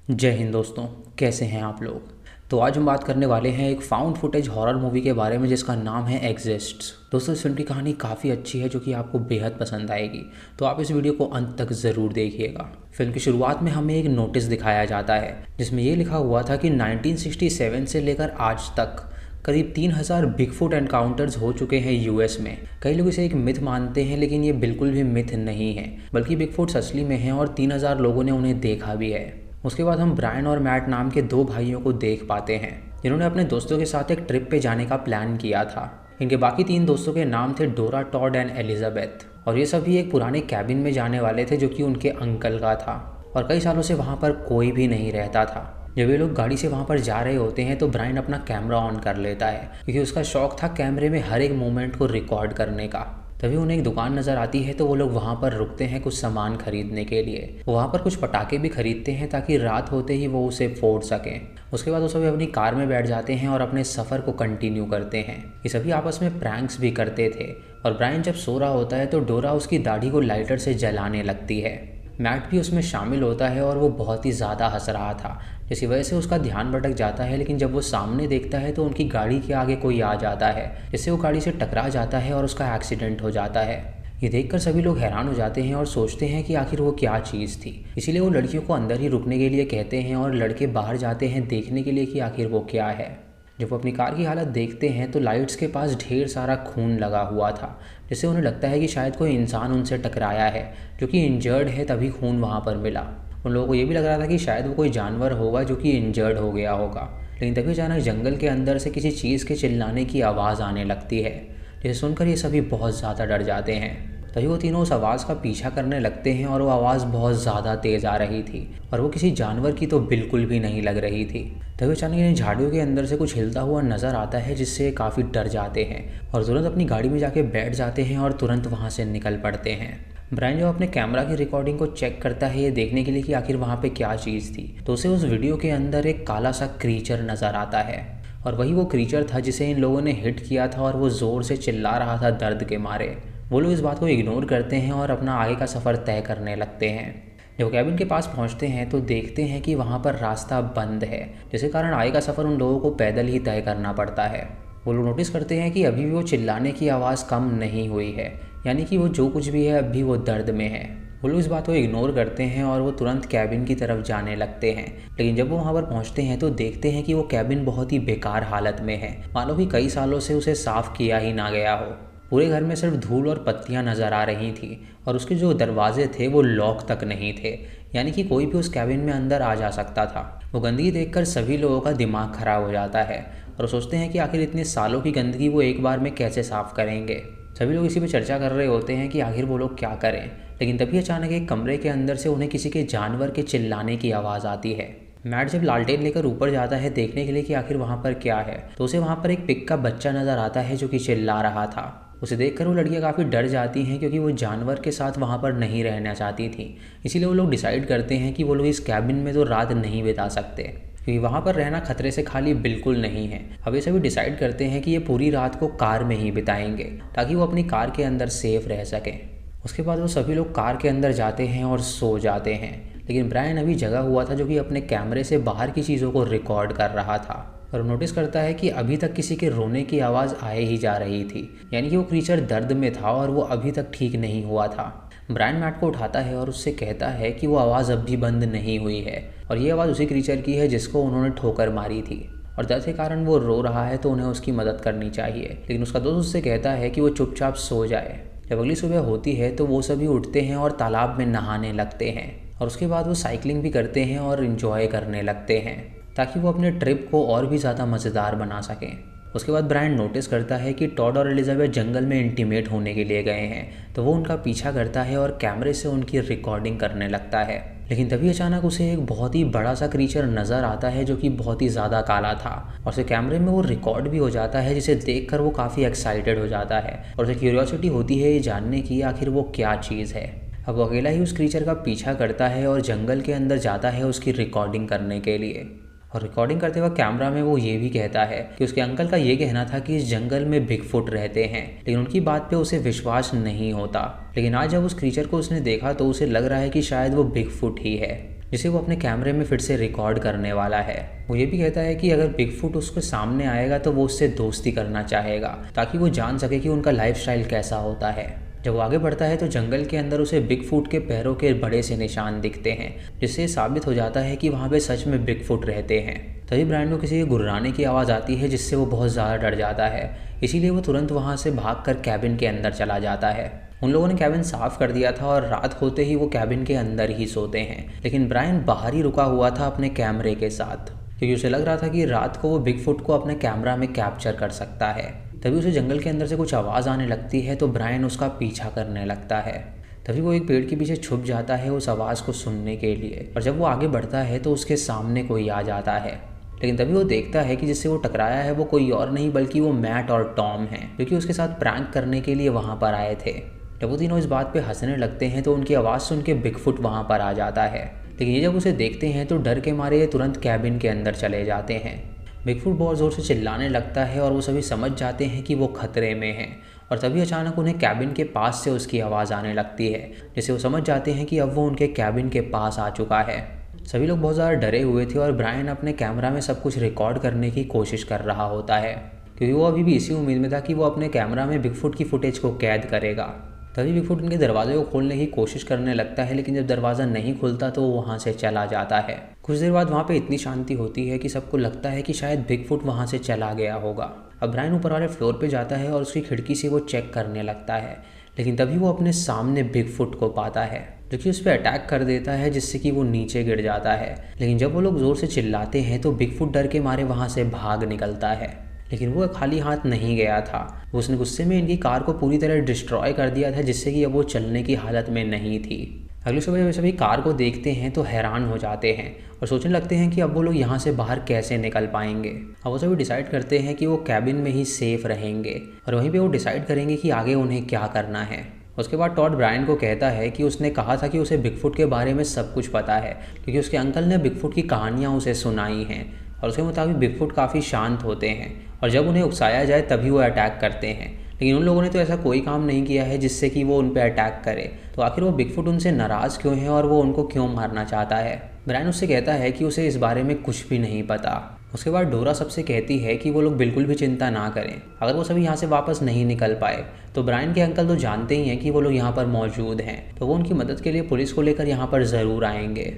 जय हिंद दोस्तों। कैसे हैं आप लोग। तो आज हम बात करने वाले हैं एक फाउंड फुटेज हॉरर मूवी के बारे में जिसका नाम है एग्जिस्ट्स। दोस्तों इस फिल्म की कहानी काफ़ी अच्छी है जो कि आपको बेहद पसंद आएगी, तो आप इस वीडियो को अंत तक ज़रूर देखिएगा। फिल्म की शुरुआत में हमें एक नोटिस दिखाया जाता है जिसमें ये लिखा हुआ था कि 1967 से लेकर आज तक करीब 3000 बिगफुट एनकाउंटर्स हो चुके हैं यूएस में। कई लोग इसे एक मिथ मानते हैं लेकिन ये बिल्कुल भी मिथ नहीं है, बल्कि बिगफुट्स असली में हैं और 3000 लोगों ने उन्हें देखा भी है। उसके बाद हम ब्रायन और मैट नाम के दो भाइयों को देख पाते हैं जिन्होंने अपने दोस्तों के साथ एक ट्रिप पे जाने का प्लान किया था। इनके बाकी तीन दोस्तों के नाम थे डोरा, टॉड एंड एलिजाबेथ, और ये सभी एक पुराने कैबिन में जाने वाले थे जो कि उनके अंकल का था और कई सालों से वहाँ पर कोई भी नहीं रहता था। जब ये लोग गाड़ी से वहाँ पर जा रहे होते हैं तो ब्रायन अपना कैमरा ऑन कर लेता है क्योंकि उसका शौक था कैमरे में हर एक मोमेंट को रिकॉर्ड करने का। तभी उन्हें एक दुकान नज़र आती है तो वो लोग वहाँ पर रुकते हैं कुछ सामान खरीदने के लिए। वो वहाँ पर कुछ पटाखे भी खरीदते हैं ताकि रात होते ही वो उसे फोड़ सकें। उसके बाद वो सभी अपनी कार में बैठ जाते हैं और अपने सफ़र को कंटिन्यू करते हैं। ये सभी आपस में प्रैंक्स भी करते थे और ब्रायन जब सो रहा होता है तो डोरा उसकी दाढ़ी को लाइटर से जलाने लगती है। मैट भी उसमें शामिल होता है और वो बहुत ही ज़्यादा हंस रहा था जिसकी वजह से उसका ध्यान भटक जाता है। लेकिन जब वो सामने देखता है तो उनकी गाड़ी के आगे कोई आ जाता है जिससे वो गाड़ी से टकरा जाता है और उसका एक्सीडेंट हो जाता है। ये देखकर सभी लोग हैरान हो जाते हैं और सोचते हैं कि आखिर वो क्या चीज़ थी। इसीलिए वो लड़कियों को अंदर ही रुकने के लिए कहते हैं और लड़के बाहर जाते हैं देखने के लिए कि आखिर वो क्या है। जब वो अपनी कार की हालत देखते हैं तो लाइट्स के पास ढेर सारा खून लगा हुआ था जिससे उन्हें लगता है कि शायद कोई इंसान उनसे टकराया है जो कि इंजर्ड है, तभी खून वहाँ पर मिला। उन लोगों को ये भी लग रहा था कि शायद वो कोई जानवर होगा जो कि इंजर्ड हो गया होगा। लेकिन तभी अचानक जंगल के अंदर से किसी चीज़ के चिल्लाने की आवाज़ आने लगती है जिसे सुनकर ये सभी बहुत ज़्यादा डर जाते हैं। तभी वो तीनों उस आवाज़ का पीछा करने लगते हैं और वो आवाज़ बहुत ज़्यादा तेज़ आ रही थी और वो किसी जानवर की तो बिल्कुल भी नहीं लग रही थी। तभी अचानक इन्हें झाड़ियों के अंदर से कुछ हिलता हुआ नज़र आता है जिससे काफ़ी डर जाते हैं और तुरंत अपनी गाड़ी में जाके बैठ जाते हैं और तुरंत वहाँ से निकल पड़ते हैं। ब्रायन जब अपने कैमरा की रिकॉर्डिंग को चेक करता है ये देखने के लिए कि आखिर वहाँ पे क्या चीज़ थी, तो उसे उस वीडियो के अंदर एक काला सा क्रीचर नज़र आता है और वही वो क्रीचर था जिसे इन लोगों ने हिट किया था और वो ज़ोर से चिल्ला रहा था दर्द के मारे। वो लोग इस बात को इग्नोर करते हैं और अपना आगे का सफ़र तय करने लगते हैं। जब कैबिन के पास पहुंचते हैं तो देखते हैं कि वहां पर रास्ता बंद है जिसके कारण आगे का सफ़र उन लोगों को पैदल ही तय करना पड़ता है। वो लोग नोटिस करते हैं कि अभी भी वो चिल्लाने की आवाज़ कम नहीं हुई है, यानी कि वो जो कुछ भी है अभी वो दर्द में है। वो लोग इस बात को इग्नोर करते हैं और वो तुरंत कैबिन की तरफ जाने लगते हैं। लेकिन जब वो वहाँ पर पहुँचते हैं तो देखते हैं कि वो कैबिन बहुत ही बेकार हालत में है, मानो कि कई सालों से उसे साफ़ किया ही ना गया हो। पूरे घर में सिर्फ धूल और पत्तियां नज़र आ रही थी और उसके जो दरवाजे थे वो लॉक तक नहीं थे, यानी कि कोई भी उस कैबिन में अंदर आ जा सकता था। वो गंदगी देखकर सभी लोगों का दिमाग खराब हो जाता है और सोचते हैं कि आखिर इतने सालों की गंदगी वो एक बार में कैसे साफ़ करेंगे। सभी लोग इसी पे चर्चा कर रहे होते हैं कि आखिर वो लोग क्या करें। लेकिन तभी अचानक एक कमरे के अंदर से उन्हें किसी के जानवर के चिल्लाने की आवाज़ आती है। मैट जब लालटेन लेकर ऊपर जाता है देखने के लिए कि आखिर वहाँ पर क्या है, तो उसे वहाँ पर एक पिग का बच्चा नज़र आता है जो कि चिल्ला रहा था। उसे देखकर वो लड़कियाँ काफ़ी डर जाती हैं क्योंकि वो जानवर के साथ वहाँ पर नहीं रहना चाहती थी। इसीलिए वो लोग डिसाइड करते हैं कि वो लोग इस कैबिन में तो रात नहीं बिता सकते क्योंकि वहाँ पर रहना खतरे से खाली बिल्कुल नहीं है। अब ये सभी डिसाइड करते हैं कि ये पूरी रात को कार में ही बिताएंगे ताकि वो अपनी कार के अंदर सेफ रह सकें। उसके बाद वो सभी लोग कार के अंदर जाते हैं और सो जाते हैं। लेकिन ब्रायन अभी जगा हुआ था जो कि अपने कैमरे से बाहर की चीज़ों को रिकॉर्ड कर रहा था और नोटिस करता है कि अभी तक किसी के रोने की आवाज़ आए ही जा रही थी, यानी कि वो क्रीचर दर्द में था और वो अभी तक ठीक नहीं हुआ था। ब्रायन मैट को उठाता है और उससे कहता है कि वो आवाज़ अब भी बंद नहीं हुई है और ये आवाज़ उसी क्रीचर की है जिसको उन्होंने ठोकर मारी थी और दर्द के कारण वो रो रहा है तो उन्हें उसकी मदद करनी चाहिए। लेकिन उसका दोस्त उससे कहता है कि वो चुपचाप सो जाए। जब अगली सुबह होती है तो वो सभी उठते हैं और तालाब में नहाने लगते हैं और उसके बाद वो साइकिलिंग भी करते हैं और इन्जॉय करने लगते हैं ताकि वो अपने ट्रिप को और भी ज़्यादा मज़ेदार बना सकें। उसके बाद ब्रायन नोटिस करता है कि टॉड और एलिजाबेथ जंगल में इंटीमेट होने के लिए गए हैं, तो वो उनका पीछा करता है और कैमरे से उनकी रिकॉर्डिंग करने लगता है। लेकिन तभी अचानक उसे एक बहुत ही बड़ा सा क्रीचर नज़र आता है जो कि बहुत ही ज़्यादा काला था और उसे कैमरे में वो रिकॉर्ड भी हो जाता है जिसे देखकर वो काफ़ी एक्साइटेड हो जाता है और उसे क्यूरियोसिटी होती है ये जानने की आखिर वो क्या चीज़ है। अब वो अकेला ही उस क्रीचर का पीछा करता है और जंगल के अंदर जाता है उसकी रिकॉर्डिंग करने के लिए। और रिकॉर्डिंग करते वक्त कैमरा में वो ये भी कहता है कि उसके अंकल का ये कहना था कि इस जंगल में बिगफुट रहते हैं, लेकिन उनकी बात पे उसे विश्वास नहीं होता। लेकिन आज जब उस क्रीचर को उसने देखा तो उसे लग रहा है कि शायद वो बिगफुट ही है। जिसे वो अपने कैमरे में फिर से रिकॉर्ड करने वाला है। वो ये भी कहता है कि अगर बिगफुट उसके सामने आएगा तो वो उससे दोस्ती करना चाहेगा ताकि वो जान सके कि उनका लाइफस्टाइल कैसा होता है। जब वो आगे बढ़ता है तो जंगल के अंदर उसे बिगफुट के पैरों के बड़े से निशान दिखते हैं, जिससे साबित हो जाता है कि वहाँ पे सच में बिगफुट रहते हैं। तभी ब्रायन को किसी के गुर्राने की आवाज़ आती है, जिससे वो बहुत ज़्यादा डर जाता है। इसीलिए वो तुरंत वहाँ से भागकर कैबिन के अंदर चला जाता है। उन लोगों ने कैबिन साफ़ कर दिया था और रात होते ही वो कैबिन के अंदर ही सोते हैं, लेकिन ब्रायन बाहर ही रुका हुआ था अपने कैमरे के साथ, क्योंकि उसे लग रहा था कि रात को वो बिगफुट को अपने कैमरा में कैप्चर कर सकता है। तभी उसे जंगल के अंदर से कुछ आवाज़ आने लगती है, तो ब्रायन उसका पीछा करने लगता है। तभी वो एक पेड़ के पीछे छुप जाता है उस आवाज़ को सुनने के लिए, और जब वो आगे बढ़ता है तो उसके सामने कोई आ जाता है। लेकिन तभी वो देखता है कि जिससे वो टकराया है वो कोई और नहीं बल्कि वो मैट और टॉम हैं, जो कि उसके साथ प्रैंक करने के लिए वहाँ पर आए थे। जब वो तीनों इस बात पे हंसने लगते हैं तो उनकी आवाज़ सुन के बिगफुट वहाँ पर आ जाता है। लेकिन ये जब उसे देखते हैं तो डर के मारे ये तुरंत कैबिन के अंदर चले जाते हैं। बिगफुट बहुत ज़ोर से चिल्लाने लगता है और वो सभी समझ जाते हैं कि वो खतरे में हैं, और तभी अचानक उन्हें कैबिन के पास से उसकी आवाज़ आने लगती है, जिससे वो समझ जाते हैं कि अब वो उनके कैबिन के पास आ चुका है। सभी लोग बहुत ज़्यादा डरे हुए थे और ब्रायन अपने कैमरा में सब कुछ रिकॉर्ड करने की कोशिश कर रहा होता है, क्योंकि वो अभी भी इसी उम्मीद में था कि वो अपने कैमरा में बिगफुट की फुटेज को कैद करेगा। तभी बिगफुट उनके दरवाजे को खोलने की कोशिश करने लगता है, लेकिन जब दरवाज़ा नहीं खुलता तो वो वहाँ से चला जाता है। कुछ देर बाद वहाँ पे इतनी शांति होती है कि सबको लगता है कि शायद बिगफुट वहाँ से चला गया होगा। अब ब्रायन ऊपर वाले फ्लोर पे जाता है और उसकी खिड़की से वो चेक करने लगता है, लेकिन तभी वो अपने सामने बिगफुट को पाता है, जो कि उस पर अटैक कर देता है, जिससे कि वो नीचे गिर जाता है। लेकिन जब वो लोग ज़ोर से चिल्लाते हैं तो बिगफुट डर के मारे वहाँ से भाग निकलता है। लेकिन वो खाली हाथ नहीं गया था, उसने गुस्से में इनकी कार को पूरी तरह डिस्ट्रॉय कर दिया था, जिससे कि अब वो चलने की हालत में नहीं थी। अगली सुबह जब सभी कार को देखते हैं तो हैरान हो जाते हैं और सोचने लगते हैं कि अब वो लोग यहाँ से बाहर कैसे निकल पाएंगे। अब वो सभी डिसाइड करते हैं कि वो कैबिन में ही सेफ रहेंगे, और वहीं पे वो डिसाइड करेंगे कि आगे उन्हें क्या करना है। उसके बाद टॉड ब्रायन को कहता है कि उसने कहा था कि उसे बिगफुट के बारे में सब कुछ पता है, क्योंकि उसके अंकल ने बिगफुट की कहानियाँ उसे सुनाई हैं, और उसके मुताबिक बिगफुट काफ़ी शांत होते हैं और जब उन्हें उकसाया जाए तभी वो अटैक करते हैं। लेकिन उन लोगों ने तो ऐसा कोई काम नहीं किया है जिससे कि वो उन पर अटैक करे, तो आखिर वो बिगफुट उनसे नाराज़ क्यों है और वो उनको क्यों मारना चाहता है। ब्रायन उससे कहता है कि उसे इस बारे में कुछ भी नहीं पता। उसके बाद डोरा सबसे कहती है कि वो लोग बिल्कुल भी चिंता ना करें, अगर वो सभी यहाँ से वापस नहीं निकल पाए तो ब्रायन के अंकल तो जानते ही हैं कि वो लोग यहाँ पर मौजूद हैं, तो वो उनकी मदद के लिए पुलिस को लेकर यहाँ पर ज़रूर आएंगे।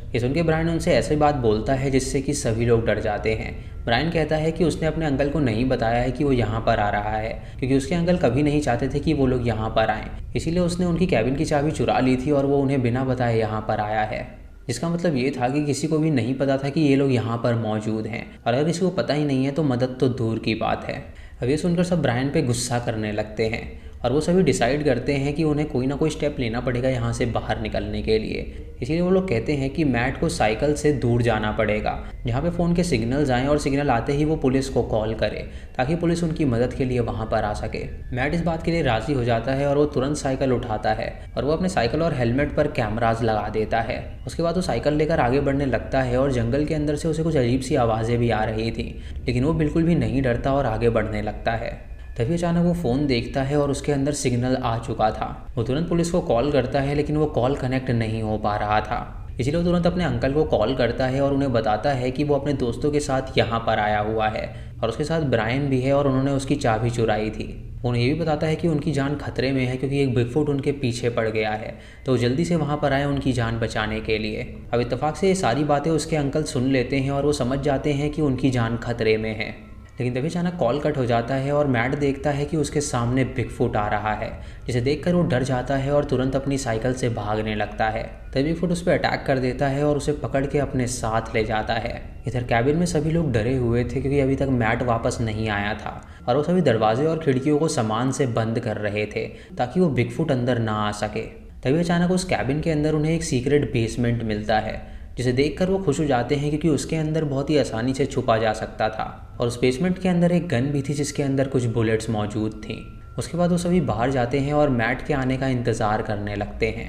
ये सुन के ब्रायन उनसे ऐसी बात बोलता है जिससे कि सभी लोग डर जाते हैं। ब्रायन कहता है कि उसने अपने अंकल को नहीं बताया है कि वो यहाँ पर आ रहा है, क्योंकि उसके अंकल कभी नहीं चाहते थे कि वो लोग यहाँ पर आएँ, इसीलिए उसने उनकी कैबिन की चाबी चुरा ली थी और वो उन्हें बिना बताए यहाँ पर आया है। इसका मतलब ये था कि किसी को भी नहीं पता था कि ये लोग यहाँ पर मौजूद हैं, और अगर किसी को पता ही नहीं है तो मदद तो दूर की बात है। अब ये सुनकर सब ब्रायन पे गुस्सा करने लगते हैं और वो सभी डिसाइड करते हैं कि उन्हें कोई ना कोई स्टेप लेना पड़ेगा यहाँ से बाहर निकलने के लिए। इसीलिए वो लोग कहते हैं कि मैट को साइकिल से दूर जाना पड़ेगा, जहाँ पे फ़ोन के सिग्नल्स आएँ और सिग्नल आते ही वो पुलिस को कॉल करे ताकि पुलिस उनकी मदद के लिए वहाँ पर आ सके। मैट इस बात के लिए राज़ी हो जाता है और वो तुरंत साइकिल उठाता है और वो अपने साइकिल और हेलमेट पर कैमराज लगा देता है। उसके बाद वो साइकिल लेकर आगे बढ़ने लगता है और जंगल के अंदर से उसे कुछ अजीब सी आवाज़ें भी आ रही थी, लेकिन वो बिल्कुल भी नहीं डरता और आगे बढ़ने लगता है। तभी अचानक वो फ़ोन देखता है और उसके अंदर सिग्नल आ चुका था। वो तुरंत पुलिस को कॉल करता है, लेकिन वो कॉल कनेक्ट नहीं हो पा रहा था, इसीलिए वो तुरंत अपने अंकल को कॉल करता है और उन्हें बताता है कि वो अपने दोस्तों के साथ यहाँ पर आया हुआ है और उसके साथ ब्रायन भी है और उन्होंने उसकी चाबी चुराई थी। उन्हें ये भी बताता है कि उनकी जान खतरे में है क्योंकि एक बिगफुट उनके पीछे पड़ गया है, तो जल्दी से वहाँ पर आए उनकी जान बचाने के लिए। अब इत्तेफाक से ये सारी बातें उसके अंकल सुन लेते हैं और वो समझ जाते हैं कि उनकी जान खतरे में है। लेकिन तभी अचानक कॉल कट हो जाता है और मैट देखता है कि उसके सामने बिगफुट आ रहा है, जिसे देखकर वो डर जाता है और तुरंत अपनी साइकिल से भागने लगता है। तभी बिगफुट उस पर अटैक कर देता है और उसे पकड़ के अपने साथ ले जाता है। इधर कैबिन में सभी लोग डरे हुए थे क्योंकि अभी तक मैट वापस नहीं आया था और वो सभी दरवाजे और खिड़कियों को सामान से बंद कर रहे थे ताकि वो बिगफुट अंदर ना आ सके। तभी अचानक उस कैबिन के अंदर उन्हें एक सीक्रेट बेसमेंट मिलता है, जिसे देखकर वो खुश हो जाते हैं क्योंकि उसके अंदर बहुत ही आसानी से छुपा जा सकता था और उस बेसमेंट के अंदर एक गन भी थी जिसके अंदर कुछ बुलेट्स मौजूद थी। उसके बाद वो सभी बाहर जाते हैं और मैट के आने का इंतज़ार करने लगते हैं,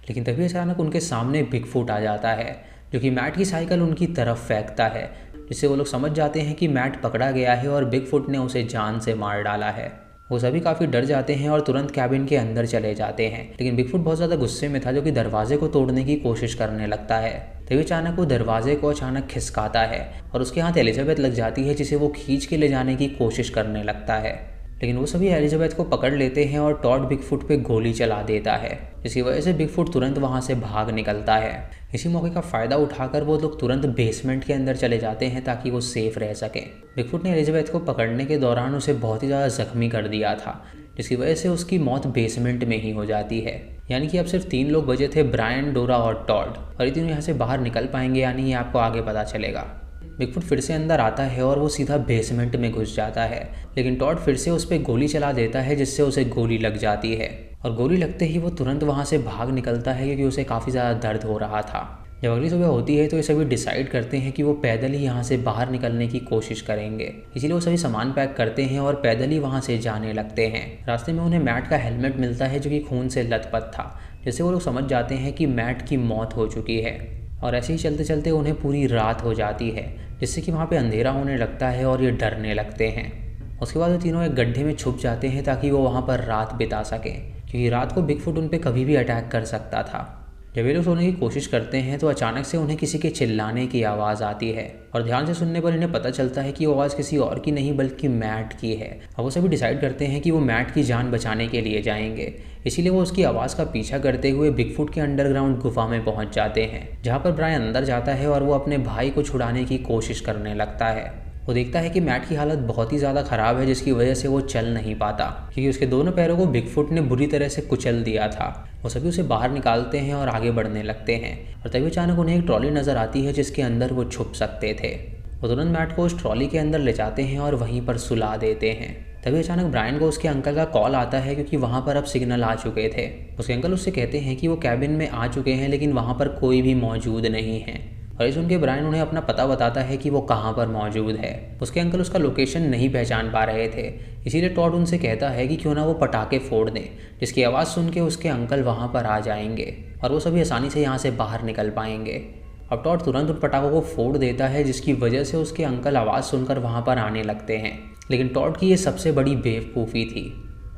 लेकिन तभी अचानक उनके सामने बिगफुट आ जाता है जो कि मैट की साइकिल उनकी तरफ फेंकता है, जिससे वो लोग समझ जाते हैं कि मैट पकड़ा गया है और बिगफुट ने उसे जान से मार डाला है। वो सभी काफ़ी डर जाते हैं और तुरंत कैबिन के अंदर चले जाते हैं, लेकिन बिगफुट बहुत ज़्यादा गुस्से में था जो कि दरवाजे को तोड़ने की कोशिश करने लगता है। तभी अचानक वो दरवाजे को अचानक खिसकाता है और उसके हाथ एलिजाबेथ लग जाती है, जिसे वो खींच के ले जाने की कोशिश करने लगता है। लेकिन वो सभी एलिजाबेथ को पकड़ लेते हैं और टॉड बिगफुट पे गोली चला देता है, जिसकी वजह से बिगफुट तुरंत वहाँ से भाग निकलता है। इसी मौके का फ़ायदा उठाकर वो लोग तुरंत बेसमेंट के अंदर चले जाते हैं ताकि वो सेफ रह सकें। बिगफुट ने एलिजाबेथ को पकड़ने के दौरान उसे बहुत ही ज़्यादा जख्मी कर दिया था, जिसकी वजह से उसकी मौत बेसमेंट में ही हो जाती है। यानी कि अब सिर्फ 3 लोग बचे थे, ब्रायन, डोरा और टॉड, और ये तीनों यहाँ से बाहर निकल पाएंगे या नहीं, ये आपको आगे पता चलेगा। बिगफुट फिर से अंदर आता है और वो सीधा बेसमेंट में घुस जाता है, लेकिन टॉड फिर से उस पर गोली चला देता है, जिससे उसे गोली लग जाती है और गोली लगते ही वो तुरंत वहाँ से भाग निकलता है क्योंकि उसे काफ़ी ज़्यादा दर्द हो रहा था। जब अगली सुबह होती है तो ये सभी डिसाइड करते हैं कि वो पैदल ही यहाँ से बाहर निकलने की कोशिश करेंगे, इसीलिए वो सभी सामान पैक करते हैं और पैदल ही वहाँ से जाने लगते हैं। रास्ते में उन्हें मैट का हेलमेट मिलता है जो कि खून से लथपथ था, जिससे वो लोग समझ जाते हैं कि मैट की मौत हो चुकी है। और ऐसे ही चलते चलते उन्हें पूरी रात हो जाती है, जिससे कि वहाँ पे अंधेरा होने लगता है और ये डरने लगते हैं। उसके बाद वो तीनों एक गड्ढे में छुप जाते हैं ताकि वो वहाँ पर रात बिता सकें, क्योंकि रात को बिगफुट उन पर कभी भी अटैक कर सकता था। जब ये लोग सोने की कोशिश करते हैं तो अचानक से उन्हें किसी के चिल्लाने की आवाज़ आती है और ध्यान से सुनने पर इन्हें पता चलता है कि वो आवाज़ किसी और की नहीं बल्कि मैट की है। अब वो सभी डिसाइड करते हैं कि वो मैट की जान बचाने के लिए जाएंगे, इसीलिए वो उसकी आवाज़ का पीछा करते हुए बिगफुट के अंडरग्राउंड गुफा में पहुंच जाते हैं, जहाँ पर ब्रायन अंदर जाता है और वो अपने भाई को छुड़ाने की कोशिश करने लगता है। वो देखता है कि मैट की हालत बहुत ही ज़्यादा ख़राब है, जिसकी वजह से वो चल नहीं पाता क्योंकि उसके दोनों पैरों को बिगफुट ने बुरी तरह से कुचल दिया था। वो सभी उसे बाहर निकालते हैं और आगे बढ़ने लगते हैं और तभी अचानक उन्हें एक ट्रॉली नज़र आती है जिसके अंदर वो छुप सकते थे। वो तुरंत मैट को उस ट्रॉली के अंदर ले जाते हैं और वहीं पर सुला देते हैं। तभी अचानक ब्रायन को उसके अंकल का कॉल आता है क्योंकि वहाँ पर अब सिग्नल आ चुके थे। उसके अंकल उससे कहते हैं कि वो कैबिन में आ चुके हैं लेकिन वहाँ पर कोई भी मौजूद नहीं है, और ये सुन के ब्रायन उन्हें अपना पता बताता है कि वो कहाँ पर मौजूद है। उसके अंकल उसका लोकेशन नहीं पहचान पा रहे थे, इसीलिए टॉड उनसे कहता है कि क्यों ना वो पटाखे फोड़ दें, जिसकी आवाज़ सुन के उसके अंकल वहाँ पर आ जाएंगे और वो सभी आसानी से यहाँ से बाहर निकल पाएंगे। अब टॉड तुरंत उन पटाखों को फोड़ देता है, जिसकी वजह से उसके अंकल आवाज़ सुनकर वहाँ पर आने लगते हैं, लेकिन टॉड की ये सबसे बड़ी बेवकूफ़ी थी।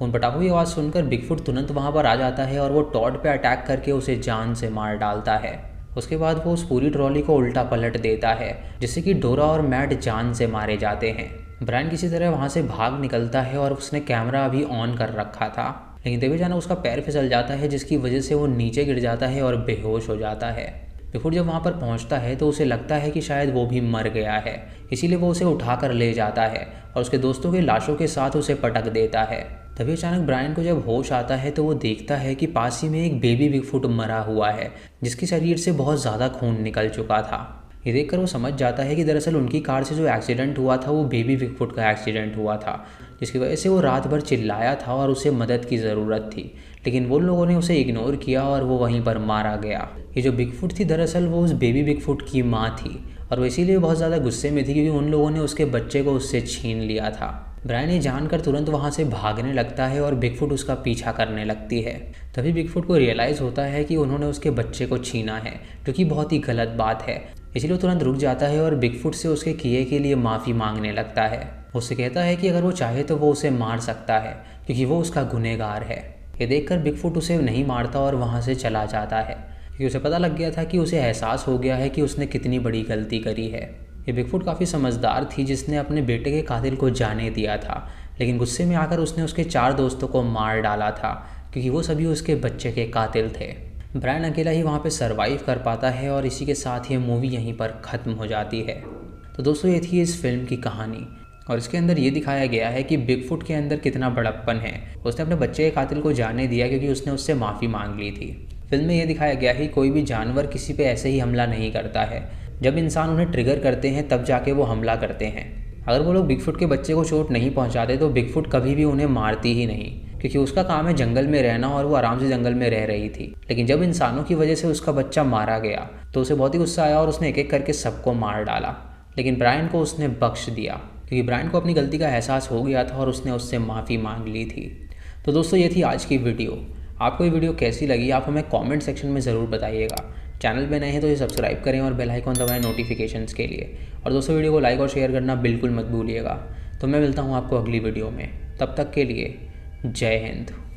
उन पटाखों की आवाज़ सुनकर बिगफुट तुरंत वहाँ पर आ जाता है और वो टॉड पे अटैक करके उसे जान से मार डालता है। उसके बाद वो उस पूरी ट्रॉली को उल्टा पलट देता है, जिससे कि डोरा और मैट जान से मारे जाते हैं। ब्रायन किसी तरह वहाँ से भाग निकलता है और उसने कैमरा अभी ऑन कर रखा था, लेकिन तभी जाना उसका पैर फिसल जाता है, जिसकी वजह से वो नीचे गिर जाता है और बेहोश हो जाता है। बिगफुट जब वहाँ पर पहुँचता है तो उसे लगता है कि शायद वो भी मर गया है, इसीलिए वो उसे उठाकर ले जाता है और उसके दोस्तों के लाशों के साथ उसे पटक देता है। तभी अचानक ब्रायन को जब होश आता है तो वो देखता है कि पास ही में एक बेबी बिगफुट मरा हुआ है, जिसके शरीर से बहुत ज़्यादा खून निकल चुका था। ये देखकर वो समझ जाता है कि दरअसल उनकी कार से जो एक्सीडेंट हुआ था वो बेबी बिगफुट का एक्सीडेंट हुआ था, जिसकी वजह से वो रात भर चिल्लाया था और उसे मदद की ज़रूरत थी, लेकिन वो लोगों ने उसे इग्नोर किया और वो वहीं पर मारा गया। ये जो बिगफुट थी दरअसल वो उस बेबी बिगफुट की माँ थी और वो इसीलिए बहुत ज़्यादा गुस्से में थी क्योंकि उन लोगों ने उसके बच्चे को उससे छीन लिया था। ब्रायन ये जानकर तुरंत वहाँ से भागने लगता है और बिगफुट उसका पीछा करने लगती है। तभी बिगफुट को रियलाइज़ होता है कि उन्होंने उसके बच्चे को छीना है, जो कि बहुत ही गलत बात है, इसलिए वो तुरंत रुक जाता है और बिगफुट से उसके किए के लिए माफ़ी मांगने लगता है। उससे कहता है कि अगर वो चाहे तो वो उसे मार सकता है क्योंकि वो उसका गुनहगार है। ये देखकर बिगफुट उसे नहीं मारता और वहाँ से चला जाता है क्योंकि उसे पता लग गया था कि उसे एहसास हो गया है कि उसने कितनी बड़ी गलती करी है। ये बिगफुट काफ़ी समझदार थी, जिसने अपने बेटे के कातिल को जाने दिया था, लेकिन गुस्से में आकर उसने उसके 4 दोस्तों को मार डाला था क्योंकि वो सभी उसके बच्चे के कातिल थे। ब्रायन अकेला ही वहाँ पे सरवाइव कर पाता है और इसी के साथ ये मूवी यहीं पर ख़त्म हो जाती है। तो दोस्तों ये थी इस फिल्म की कहानी और इसके अंदर ये दिखाया गया है कि बिगफुट के अंदर कितना बड़प्पन है। उसने अपने बच्चे के कातिल को जाने दिया क्योंकि उसने उससे माफ़ी मांग ली थी। फिल्म में ये दिखाया गया है कि कोई भी जानवर किसी पे ऐसे ही हमला नहीं करता है, जब इंसान उन्हें ट्रिगर करते हैं तब जाके वो हमला करते हैं। अगर वो लोग बिगफुट के बच्चे को चोट नहीं पहुंचाते तो बिगफुट कभी भी उन्हें मारती ही नहीं, क्योंकि उसका काम है जंगल में रहना और वो आराम से जंगल में रह रही थी। लेकिन जब इंसानों की वजह से उसका बच्चा मारा गया तो उसे बहुत ही गुस्सा आया और उसने एक एक करके सबको मार डाला, लेकिन ब्रायन को उसने बख्श दिया क्योंकि ब्रायन को अपनी गलती का एहसास हो गया था और उसने उससे माफ़ी मांग ली थी। तो दोस्तों ये थी आज की वीडियो। आपको ये वीडियो कैसी लगी आप हमें कमेंट सेक्शन में ज़रूर बताइएगा। चैनल पे नए हैं तो ये सब्सक्राइब करें और बेल आइकॉन दबाएं नोटिफिकेशंस के लिए। और दोस्तों वीडियो को लाइक और शेयर करना बिल्कुल मत भूलिएगा। तो मैं मिलता हूँ आपको अगली वीडियो में। तब तक के लिए जय हिंद।